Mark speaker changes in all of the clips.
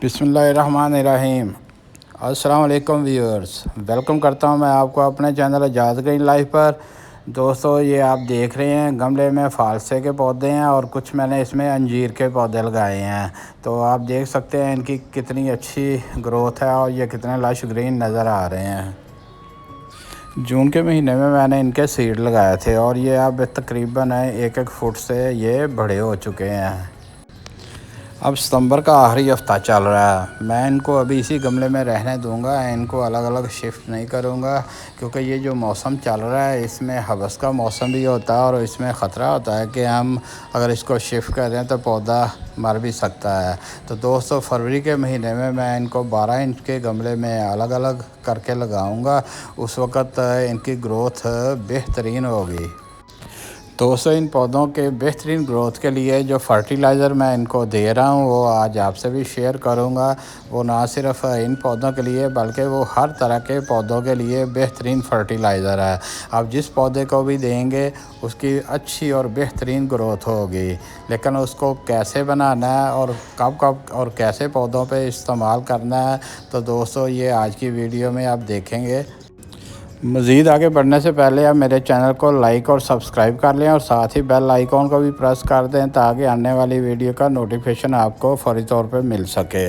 Speaker 1: बिस्मिल्लाहिर्रहमानिर्रहीम। अस्सलाम वालेकुम व्यूअर्स, वेलकम करता हूं मैं आपको अपने चैनल इजाज़ ग्रीन लाइफ पर। दोस्तों, ये आप देख रहे हैं गमले में फालसे के पौधे हैं और कुछ मैंने इसमें अंजीर के पौधे लगाए हैं। तो आप देख सकते हैं इनकी कितनी अच्छी ग्रोथ है और ये कितने लश ग्रीन नज़र आ रहे हैं। जून के महीने में मैंने इनके सीड लगाए थे और ये अब तकरीबन 1-1 फुट से ये बड़े हो चुके हैं। अब सितंबर का आखिरी हफ्ता चल रहा है। मैं इनको अभी इसी गमले में रहने दूंगा, इनको अलग अलग शिफ्ट नहीं करूंगा, क्योंकि ये जो मौसम चल रहा है इसमें हवस का मौसम भी होता है और इसमें ख़तरा होता है कि हम अगर इसको शिफ्ट करें तो पौधा मर भी सकता है। तो दोस्तों, फरवरी के महीने में मैं इनको 12 इंच के गमले में अलग अलग करके लगाऊँगा। उस वक़्त इनकी ग्रोथ बेहतरीन होगी। दोस्तों, इन पौधों के बेहतरीन ग्रोथ के लिए जो फर्टिलाइज़र मैं इनको दे रहा हूँ वो आज आपसे भी शेयर करूँगा। वो ना सिर्फ इन पौधों के लिए बल्कि वो हर तरह के पौधों के लिए बेहतरीन फर्टिलाइज़र है। आप जिस पौधे को भी देंगे उसकी अच्छी और बेहतरीन ग्रोथ होगी। लेकिन उसको कैसे बनाना है और कब कब और कैसे पौधों पे इस्तेमाल करना है, तो दोस्तों ये आज की वीडियो में आप देखेंगे। मज़ीद आगे बढ़ने से पहले आप मेरे चैनल को लाइक और सब्सक्राइब कर लें और साथ ही बेल आइकॉन को भी प्रेस कर दें ताकि आने वाली वीडियो का नोटिफिकेशन आपको फ़ौरी तौर पे मिल सके।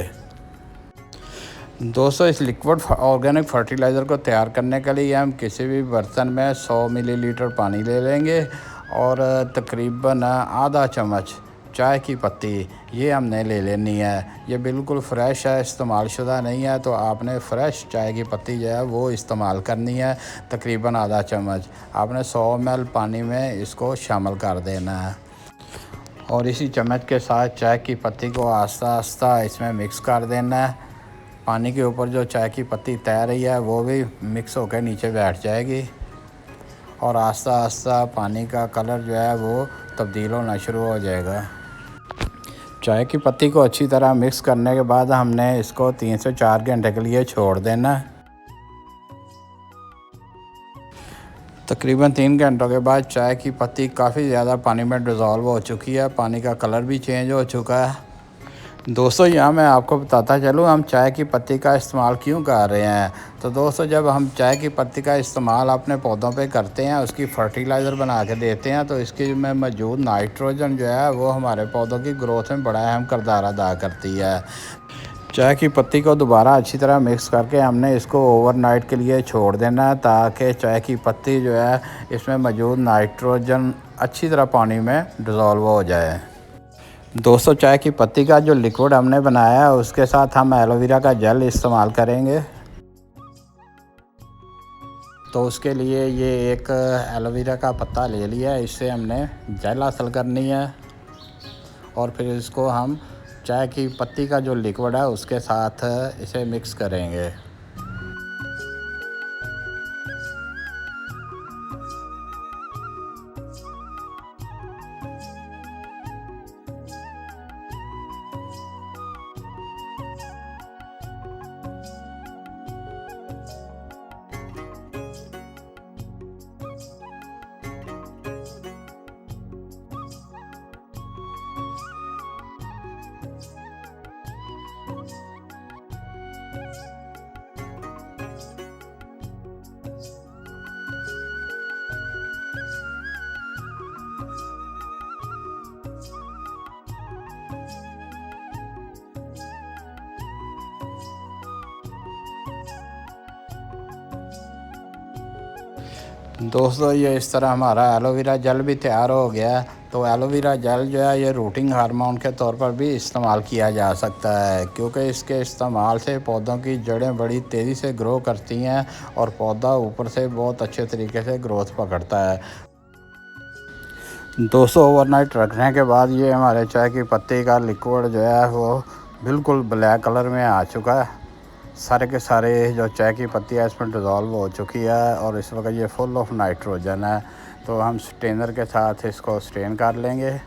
Speaker 1: दोस्तों, इस लिक्विड ऑर्गेनिक फर्टिलाइज़र को तैयार करने के लिए हम किसी भी बर्तन में 100 मिलीलीटर पानी ले लेंगे और तकरीबन आधा चम्मच चाय की पत्ती ये हमने ले लेनी है। ये बिल्कुल फ़्रेश है, इस्तेमाल शुदा नहीं है, तो आपने फ़्रेश चाय की पत्ती जो है वो इस्तेमाल करनी है। तकरीबन आधा चम्मच आपने 100 ml पानी में इसको शामिल कर देना है और इसी चम्मच के साथ चाय की पत्ती को आस्ता आस्ता इसमें मिक्स कर देना है। पानी के ऊपर जो चाय की पत्ती तैर रही है वो भी मिक्स होकर नीचे बैठ जाएगी और आस्ता आस्ता पानी का कलर जो है वो तब्दील होना शुरू हो जाएगा। चाय की पत्ती को अच्छी तरह मिक्स करने के बाद हमने इसको 3 से 4 घंटे के लिए छोड़ देना है। तकरीबन 3 घंटों के बाद चाय की पत्ती काफ़ी ज़्यादा पानी में डिज़ोल्व हो चुकी है, पानी का कलर भी चेंज हो चुका है। दोस्तों, यहाँ मैं आपको बताता चलूँ हम चाय की पत्ती का इस्तेमाल क्यों कर रहे हैं। तो दोस्तों, जब हम चाय की पत्ती का इस्तेमाल अपने पौधों पे करते हैं, उसकी फर्टिलाइज़र बना के देते हैं, तो इसके में मौजूद नाइट्रोजन जो है वो हमारे पौधों की ग्रोथ में बड़ा अहम किरदार अदा करती है। चाय की पत्ती को दोबारा अच्छी तरह मिक्स करके हमने इसको ओवरनाइट के लिए छोड़ देना है ताकि चाय की पत्ती जो है इसमें मौजूद नाइट्रोजन अच्छी तरह पानी में डिज़ोल्व हो जाए। दोस्तों, चाय की पत्ती का जो लिक्विड हमने बनाया है उसके साथ हम एलोवेरा का जेल इस्तेमाल करेंगे। तो उसके लिए ये एक एलोवेरा का पत्ता ले लिया है, इससे हमने जेल हासिल करनी है और फिर इसको हम चाय की पत्ती का जो लिक्विड है उसके साथ इसे मिक्स करेंगे। दोस्तों, ये इस तरह हमारा एलोवेरा जेल भी तैयार हो गया है। तो एलोवेरा जेल जो है ये रूटिंग हार्मोन के तौर पर भी इस्तेमाल किया जा सकता है, क्योंकि इसके इस्तेमाल से पौधों की जड़ें बड़ी तेज़ी से ग्रो करती हैं और पौधा ऊपर से बहुत अच्छे तरीके से ग्रोथ पकड़ता है। दोस्तों, ओवरनाइट रखने के बाद ये हमारे चाय की पत्ती का लिक्विड जो है वो बिल्कुल ब्लैक कलर में आ चुका है। सारे के सारे जो चाय की पत्ती है इसमें डिज़ोल्व हो चुकी है और इस वक्त ये फुल ऑफ नाइट्रोजन है। तो हम स्ट्रेनर के साथ इसको स्ट्रेन कर लेंगे।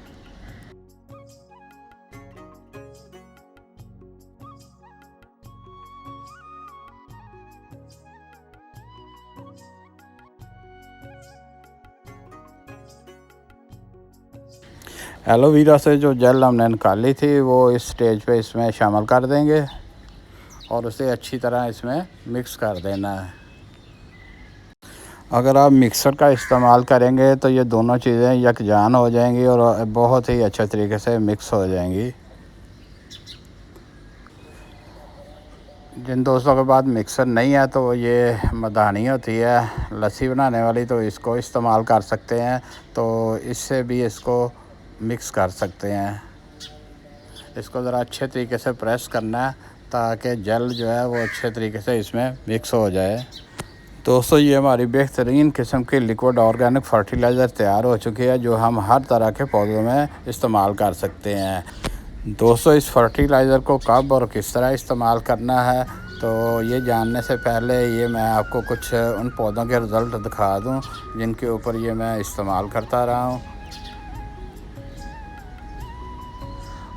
Speaker 1: एलोवेरा से जो जेल हमने निकाली थी वो इस स्टेज पे इसमें शामिल कर देंगे और उसे अच्छी तरह इसमें मिक्स कर देना है। अगर आप मिक्सर का इस्तेमाल करेंगे तो ये दोनों चीज़ें यकजान हो जाएंगी और बहुत ही अच्छे तरीके से मिक्स हो जाएंगी। जिन दोस्तों के पास मिक्सर नहीं है तो ये मदानी होती है लस्सी बनाने वाली, तो इसको इस्तेमाल कर सकते हैं। तो इससे भी इसको मिक्स कर सकते हैं। इसको ज़रा अच्छे तरीके से प्रेस करना है ताकि जेल जो है वो अच्छे तरीके से इसमें मिक्स हो जाए। दोस्तों ये हमारी बेहतरीन किस्म की लिक्विड ऑर्गेनिक फर्टिलाइज़र तैयार हो चुकी है जो हम हर तरह के पौधों में इस्तेमाल कर सकते हैं। दोस्तों इस फर्टिलाइज़र को कब और किस तरह इस्तेमाल करना है तो ये जानने से पहले ये मैं आपको कुछ उन पौधों के रिज़ल्ट दिखा दूं जिनके ऊपर ये मैं इस्तेमाल करता रहा हूं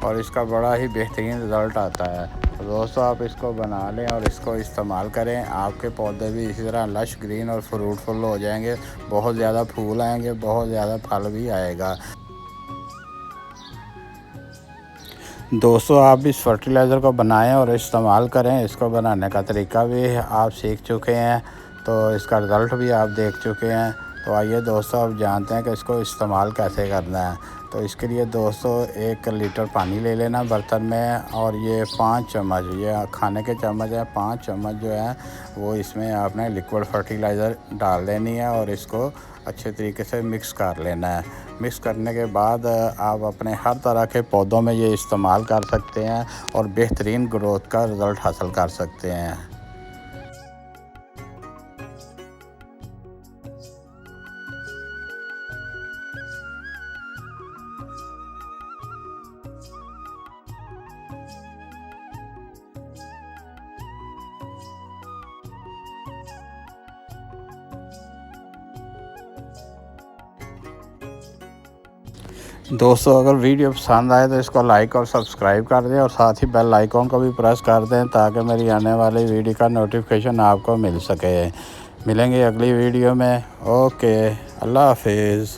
Speaker 1: और इसका बड़ा ही बेहतरीन रिज़ल्ट आता है। तो दोस्तों आप इसको बना लें और इसको इस्तेमाल करें। आपके पौधे भी इसी तरह लश ग्रीन और फ्रूटफुल हो जाएंगे, बहुत ज़्यादा फूल आएंगे, बहुत ज़्यादा फल भी आएगा। दोस्तों आप इस फर्टिलाइज़र को बनाएं और इस्तेमाल करें। इसको बनाने का तरीका भी आप सीख चुके हैं तो इसका रिज़ल्ट भी आप देख चुके हैं। तो आइए दोस्तों अब जानते हैं कि इसको इस्तेमाल कैसे करना है। तो इसके लिए दोस्तों 1 लीटर पानी ले लेना बर्तन में और ये 5 चम्मच, ये खाने के चम्मच है, 5 चम्मच जो है वो इसमें आपने लिक्विड फर्टिलाइज़र डाल देनी है और इसको अच्छे तरीके से मिक्स कर लेना है। मिक्स करने के बाद आप अपने हर तरह के पौधों में ये इस्तेमाल कर सकते हैं और बेहतरीन ग्रोथ का रिज़ल्ट हासिल कर सकते हैं। दोस्तों अगर वीडियो पसंद आए तो इसको लाइक और सब्सक्राइब कर दें और साथ ही बेल आइकॉन को भी प्रेस कर दें ताकि मेरी आने वाली वीडियो का नोटिफिकेशन आपको मिल सके। मिलेंगे अगली वीडियो में। ओके, अल्लाह हाफिज़।